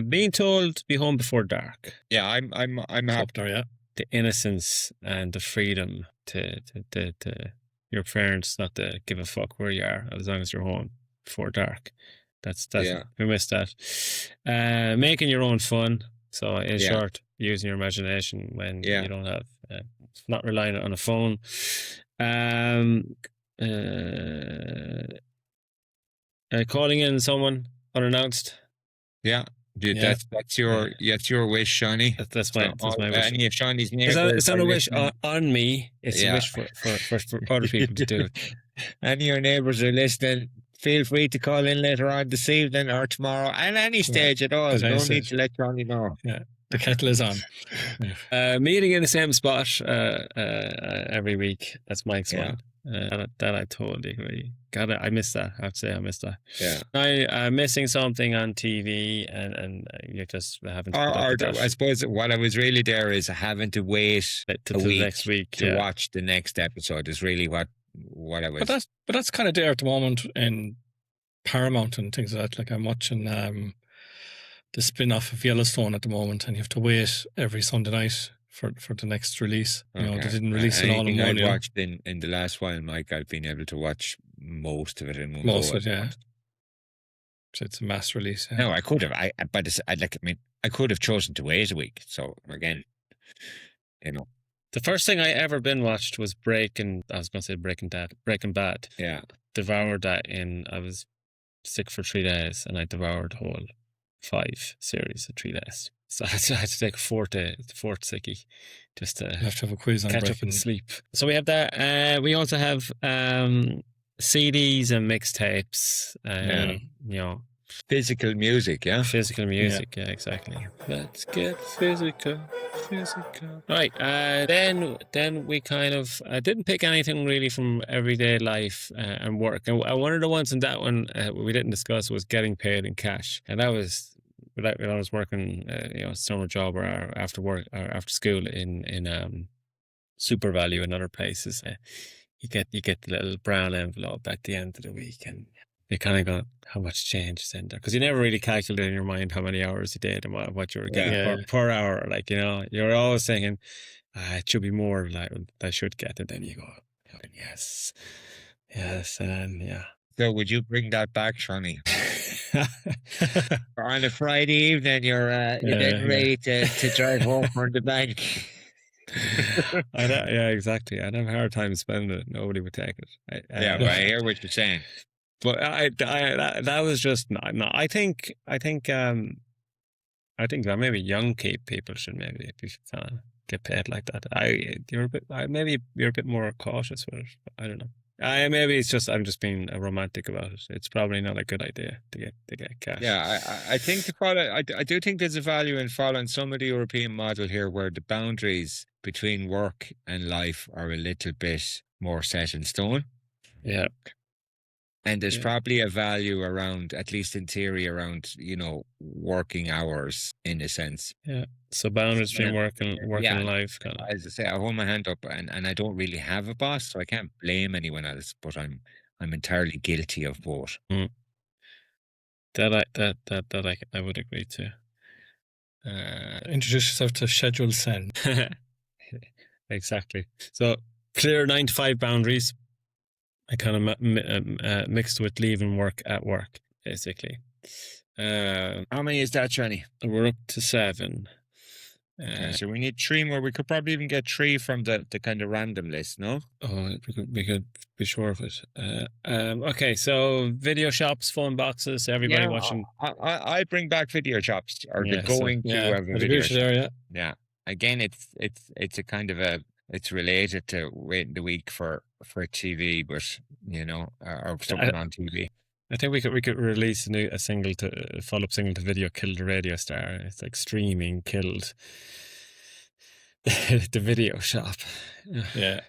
being told to be home before dark. yeah, I'm happy. Up there, yeah. The innocence and the freedom to your parents not to give a fuck where you are as long as you're home before dark. That's we missed that. Making your own fun. So in short, using your imagination when you don't have not relying on a phone. Calling in someone unannounced. Yeah. Dude, that's your wish, Shawnee. That's my wish. Any of Shawnee's neighbors? It's not a wish on me. It's a wish for other people to do it. Any of your neighbours are listening, feel free to call in later on this evening or tomorrow at any stage at all. No need to let Johnny know. Yeah, the kettle is on. Meeting in the same spot every week. That's Mike's one. That I totally agree. I missed that. I have to say I missed that. Yeah. I'm missing something on TV and you just haven't. I suppose what I was really there is having to wait till the next week to watch the next episode is really what I was. But that's kind of there at the moment in Paramount and things like that. Like I'm watching the spin-off of Yellowstone at the moment, and you have to wait every Sunday night for the next release. They didn't release it all in one. I watched in the last while, Mike, I've been able to watch most of it in one go. Most of it, yeah. So it's a mass release. Yeah. No, I could have. I could have chosen to wait a week. So again, the first thing I ever been watched was Breaking Bad. Yeah, devoured that I was sick for 3 days, and I devoured the whole 5 series in 3 days. So I had to take a fourth sickie just to have to have a quiz on catch up and sleep. So we have that. We also have CDs and mixtapes. Physical music, yeah? Physical music, yeah, exactly. Let's get physical. Right, then we kind of didn't pick anything really from everyday life and work. And one of the ones in that one we didn't discuss was getting paid in cash. And that was when I was working, summer job or after work or after school in Super Value and other places. You get the little brown envelope at the end of the week, and you kind of got how much change is in there, because you never really calculate in your mind how many hours you did and what you were getting per hour. Like, you're always thinking, it should be more like I should get, and then you go, yes, and yeah. So would you bring that back, Shawnee? Or on a Friday evening, you're getting ready to drive home from the bank. Yeah, exactly. I'd have a hard time spending it. Nobody would take it. But I hear what you're saying. But that was just no. I think that maybe young people should maybe kind of get paid like that. Maybe you're a bit more cautious with it. I don't know. Maybe it's just I'm just being romantic about it. It's probably not a good idea to get cash. Yeah, I think I do think there's a value in following some of the European model here, where the boundaries between work and life are a little bit more set in stone. Yeah. And there's probably a value around, at least in theory, around, working hours in a sense. Yeah. So boundaries between work and life. Kind of. As I say, I hold my hand up, and I don't really have a boss, so I can't blame anyone else, but I'm entirely guilty of both. That I would agree to. Introduce yourself to Schedule Send. Exactly. So clear 9 to 5 boundaries. I kind of mixed with leaving work at work, basically. How many is that, Johnny? We're up to 7. Okay, so we need 3 more. We could probably even get 3 from the kind of random list, no? Oh, we could be sure of it. Okay, so video shops, phone boxes, everybody watching. I bring back video shops or Yeah, the so- going to Yeah, have a there's a video beauty shop. there, yeah. Yeah. Again, it's a kind of it's related to waiting the week for TV, but or something on TV. I think we could release a single to follow-up single to video killed the radio star. It's like streaming killed the video shop. Yeah.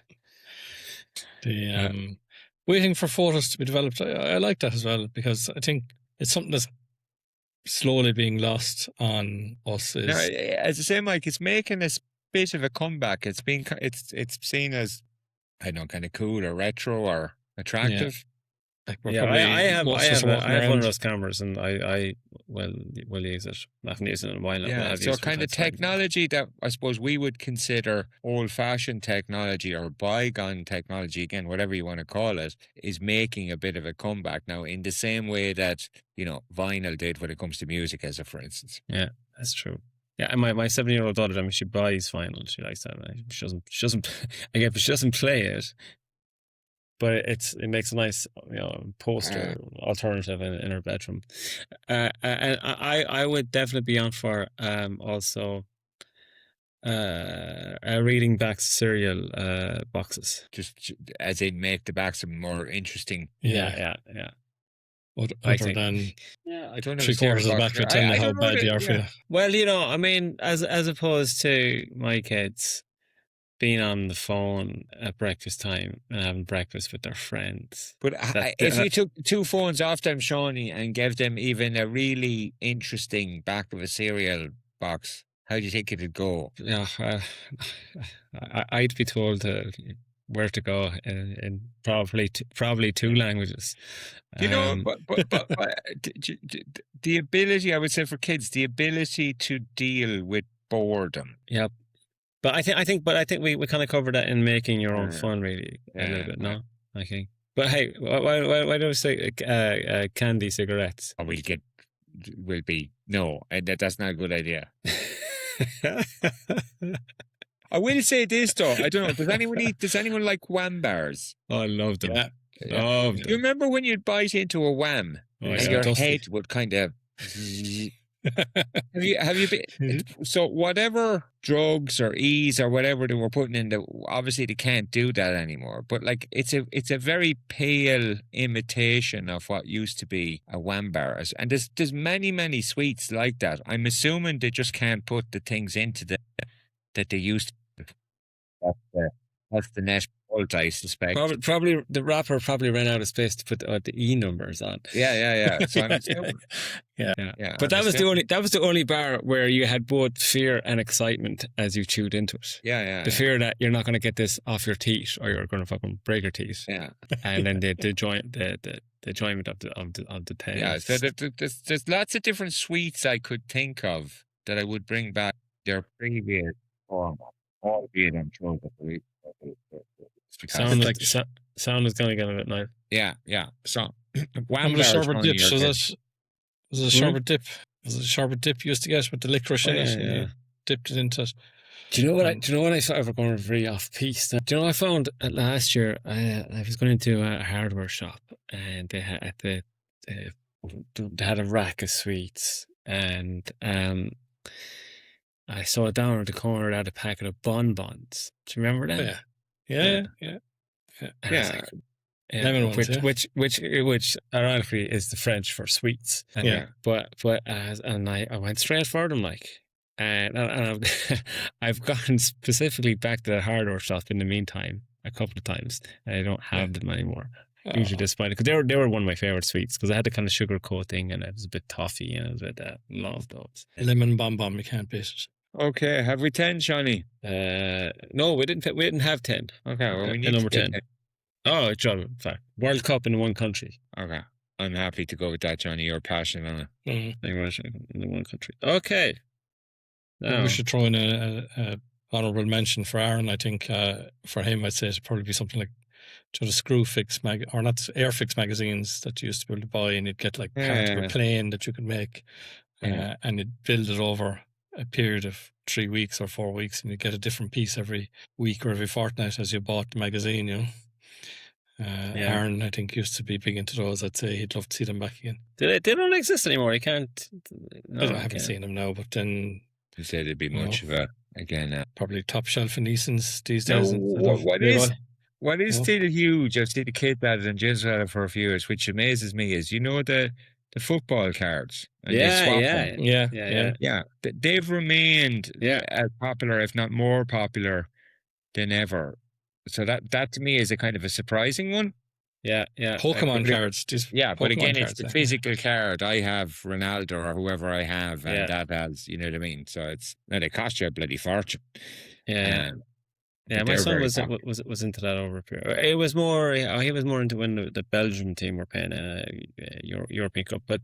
The waiting for photos to be developed, I like that as well, because I think it's something that's slowly being lost on us. Now, as I say, Mike, it's making a bit of a comeback. It's seen as, I don't know, kind of cool or retro or attractive. Like we're Yeah, probably I have most of us are walking one of around. those cameras, and I will use it. I haven't used it in a while now. but Yeah, I've so used it kind of from time to time. technology that I suppose we would consider old-fashioned technology or bygone technology, again, whatever you want to call it, is making a bit of a comeback now in the same way that, vinyl did when it comes to music, as a for instance. Yeah, that's true. Yeah, and my 7-year-old daughter, I mean, she buys vinyl. She likes that. She doesn't. Again, but she doesn't play it. But it makes a nice, poster alternative in her bedroom. And I would definitely be on for also reading back cereal boxes. Just as in make the backs more interesting. Yeah. I Other think- than Yeah, I don't know. 3/4 of the back are telling you how bad they are for you. Well, I mean, as opposed to my kids being on the phone at breakfast time and having breakfast with their friends. But That- if you took 2 phones off them, Shawnee, and gave them even a really interesting back of a cereal box, how do you think it'd go? Yeah, I'd be told where to go in probably 2 languages. But the ability, I would say, for kids, the ability to deal with boredom. Yep. But I think we kind of covered that in making your own fun, really, a Yeah. little bit. No, I think. But hey, why do we say candy cigarettes? Or will be no, and that's not a good idea. I will say this though, I don't know. Does anyone like wham bars? Oh, I love them. Yeah. Love You them. remember when you'd bite into a wham Oh, and yeah. your Dusty. head would kind of. Have you been? So whatever drugs or E's or whatever they were putting in, obviously they can't do that anymore. But like it's a very pale imitation of what used to be a wham bar, and there's many sweets like that. I'm assuming they just can't put the things into that they used to. That's the net fault, I suspect. Probably the rapper ran out of space to put the E numbers on. Yeah. So I'm assuming. Yeah. Yeah, But that was the only bar where you had both fear and excitement as you chewed into it. Yeah. The fear that you're not going to get this off your teeth or you're going to fucking break your teeth. Yeah. And then the enjoyment of the taste. Yeah, so there's lots of different sweets I could think of that I would bring back their previous form, albeit I'm sure that Sound is going to get a bit nice. yeah. So Remember the sherbet dips? Was it a Hmm? sherbet dip? Was it a sherbet dip you used to get with the licorice in it? yeah, and yeah. you dipped it into it. Do you know what I sort of going very off piece? Do you know what I found last year? I was going into a hardware shop and they had they had a rack of sweets and I saw down at the corner they had a packet of bonbons. Do you remember that? Yeah. And I was Yeah. like, Lemon ones, yeah. which ironically is the French for sweets. Yeah. But I went straight for them and I've gone specifically back to the hardware shop in the meantime a couple of times and I don't have them anymore. Usually disappointed because they were one of my favorite sweets because I had the kind of sugar coating and it was a bit toffee and it was a bit love those. Lemon bomb, you can't beat it. Okay, have we 10, Shawnee? No, we didn't have 10. Okay, well, we need number to 10. get Oh, John, in fact, World Cup in one country. Okay, I'm happy to go with that, Johnny. You're passionate on it. Mm-hmm. In one country. Okay. Now, We should throw in a honourable mention for Aaron. I think for him, I'd say it'd probably be something like the Screwfix or not Airfix magazines that you used to be able to buy, and you'd get like part of a plane that you could make, and you'd build it over a period of 3 weeks or 4 weeks, and you'd get a different piece every week or every fortnight as you bought the magazine, you know. Aaron, I think, used to be big into those. I'd say he'd love to see them back again. They don't exist anymore. You can't. No, I haven't seen them now, but then You said it'd be much of a again. probably top shelf in Eason's these No, days. what is still huge? I've seen the kids at it and Jim's had it for a few years, which amazes me. Is the football cards? And they swap them. Yeah. They've remained as popular, if not more popular, than ever. So that to me is a kind of a surprising one. Yeah. Pokemon cards. But again, it's the physical card. I have Ronaldo or whoever I have, and that has, you know what I mean. So they cost you a bloody fortune. Yeah. My son was into that over a period. It was more. He was more into when the Belgium team were playing European Cup. But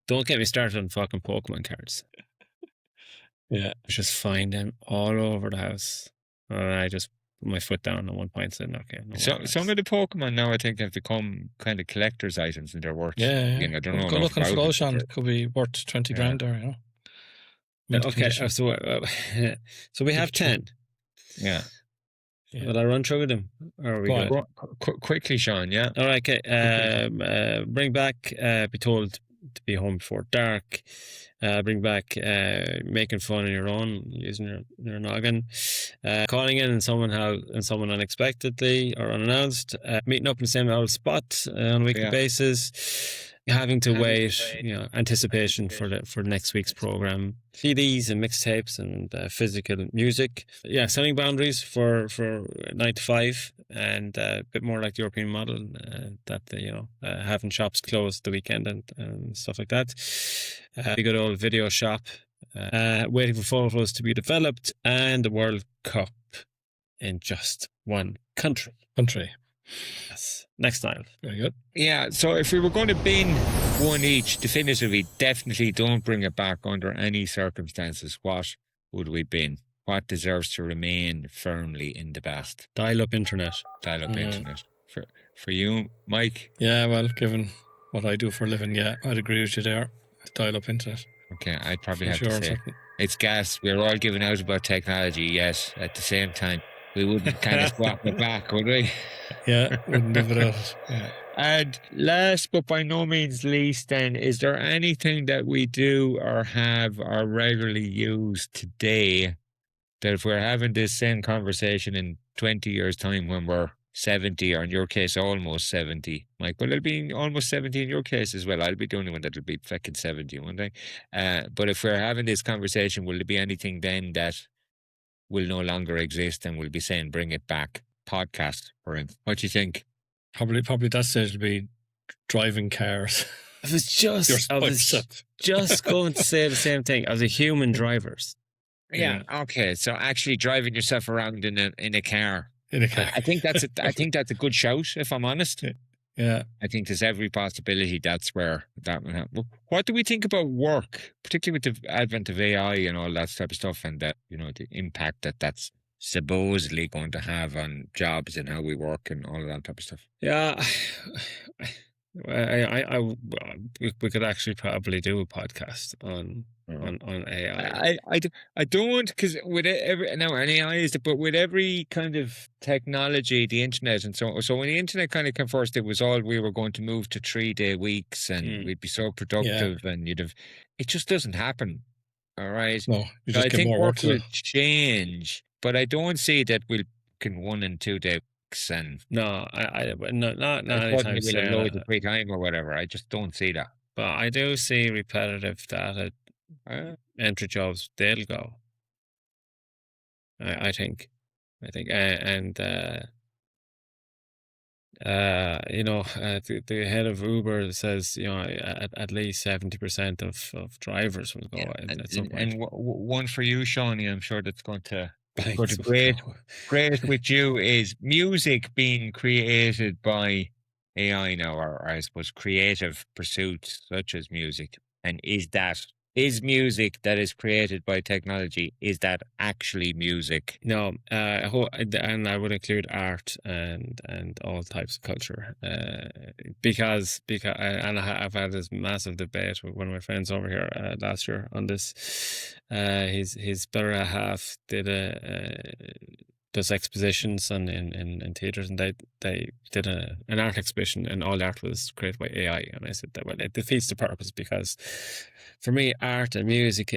don't get me started on fucking Pokemon cards. Yeah, just find them all over the house, and I just put my foot down at one point, saying, "Okay." So some of the Pokemon now, I think, have become kind of collector's items, and they're worth. Yeah. You know, I don't know. Go looking for those, Sean. Could be worth 20 grand, or you know. Okay, so we have 10. Yeah. Will I run through them? Or are we good? Quickly, Sean. Yeah. All right. Okay. Bring back. Be told to be home before dark. Bring back making fun on your own, using your noggin, calling in someone unexpectedly or unannounced, meeting up in the same old spot on a weekly basis, having to wait, anticipation for next week's program, CDs and mixtapes and physical music. Yeah, setting boundaries for 9 to 5 and a bit more like the European model, that having shops closed the weekend and stuff like that. A good old video shop, waiting for photos to be developed, and the World Cup in just one country. Yes. Next time. Very good. Yeah, so if we were going to bin one each, definitively, definitely don't bring it back under any circumstances. What would we bin? What deserves to remain firmly in the past? Dial-up internet. Internet. For you, Mike? Yeah, well, given what I do for a living, I'd agree with you there. Dial-up internet. Okay, I'd probably have to say it's gas. We're all giving out about technology, yes. At the same time, we wouldn't kind of swap it back, would we? Yeah, wouldn't do without it. Yeah. And last but by no means least, then, is there anything that we do or have or regularly use today that if we're having this same conversation in 20 years' time when we're 70, or in your case, almost 70, Michael, it'll be almost 70 in your case as well. I'll be the only one that'll be fucking 70 one day. But if we're having this conversation, will there be anything then that will no longer exist and we'll be saying, bring it back? Podcast, for instance. What do you think? Probably that stage will be driving cars. I was just going to say the same thing. As a human drivers. Yeah. Okay. So actually driving yourself around in a car. I think that's a good shout, if I'm honest. Yeah. I think there's every possibility that's where that will happen. What do we think about work, particularly with the advent of AI and all that type of stuff, and that, the impact that's supposedly going to have on jobs and how we work and all of that type of stuff? Yeah. We could actually probably do a podcast on AI. I don't, because with AI is but with every kind of technology, the internet and so on. So when the internet kind of came first, it was all we were going to move to 3-day weeks and we'd be so productive and it just doesn't happen. All right. No, you just get more work will change, but I don't see that we'll can 1 and 2 day weeks and not anytime soon. Loads of free time or whatever. I just don't see that. But I do see repetitive data entry jobs. They'll go. I think, and the head of Uber says at least 70% of drivers will go at some point. And one for you, Shawnee, I'm sure that's going to go to great with you is music being created by AI now, or I suppose creative pursuits such as music. And is that is music that is created by technology, is that actually music? No, and I would include art and all types of culture, because and I've had this massive debate with one of my friends over here last year on this. His better half did does expositions in theaters, and they did an art exhibition, and all the art was created by AI. And I said that, well, it defeats the purpose, because for me, art and music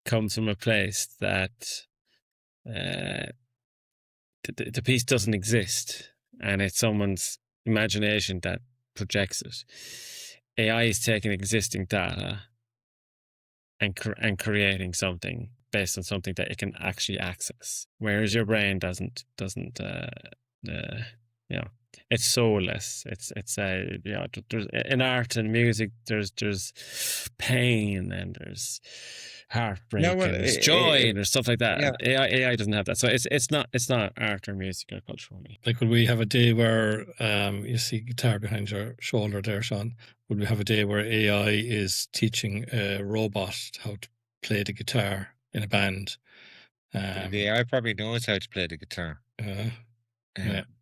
comes from a place that the piece doesn't exist, and it's someone's imagination that projects it. AI is taking existing data and creating something based on something that it can actually access, whereas your brain doesn't it's soulless. It's there's in art and music there's pain, and there's heartbreak, and there's joy, and there's stuff like that. Yeah. AI doesn't have that, so it's not art or music or culture for me. Like, would we have a day where you see guitar behind your shoulder there, Sean? Would we have a day where AI is teaching a robot how to play the guitar in a band? The AI probably knows how to play the guitar.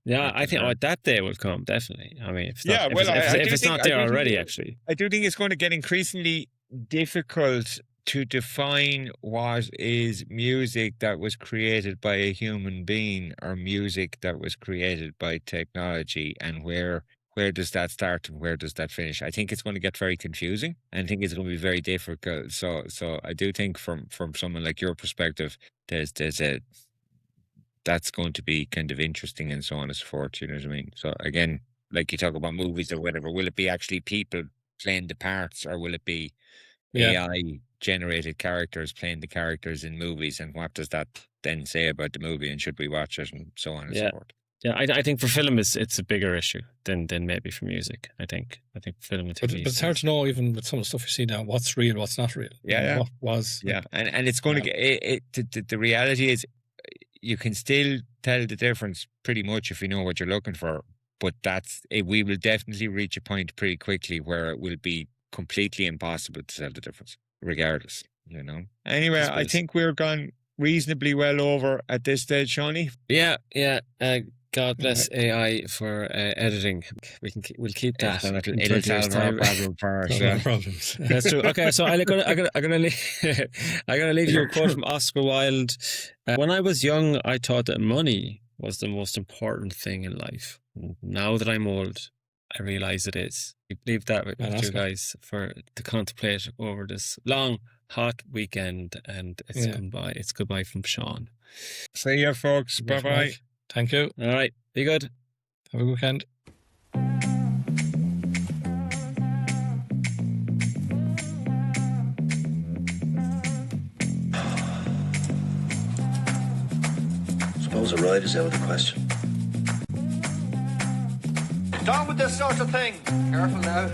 Yeah, I think that day will come, definitely. I mean, if it's not there already, actually. I do think it's going to get increasingly difficult to define what is music that was created by a human being or music that was created by technology, and where does that start and where does that finish? I think it's going to get very confusing, and I think it's going to be very difficult. So I do think from someone like your perspective, that's going to be kind of interesting and so on and so forth. You know what I mean? So again, like you talk about movies or whatever, will it be actually people playing the parts, or will it be AI generated characters playing the characters in movies? And what does that then say about the movie, and should we watch it, and so on and so forth? Yeah, I think for film it's a bigger issue than maybe for music. I think film and TV. But it's hard to know, even with some of the stuff you see now, what's real, what's not real. Yeah. What was. Yeah, and it's going to get the reality is, you can still tell the difference pretty much if you know what you're looking for, but we will definitely reach a point pretty quickly where it will be completely impossible to tell the difference, regardless. You know. Anyway, I think we're gone reasonably well over at this stage, Shawnee. Yeah. God bless AI for editing. We'll keep that. It'll solve our problem for us. No problems. That's true. Okay, so I'm gonna leave you a quote from Oscar Wilde. When I was young, I thought that money was the most important thing in life. Now that I'm old, I realize it is. We leave that with you guys to contemplate over this long, hot weekend, and it's goodbye. It's goodbye from Sean. See ya, folks. Bye-bye. Thank you. All right. Be good. Have a good weekend. Suppose a ride is out of the question. Down with this sort of thing. Careful now.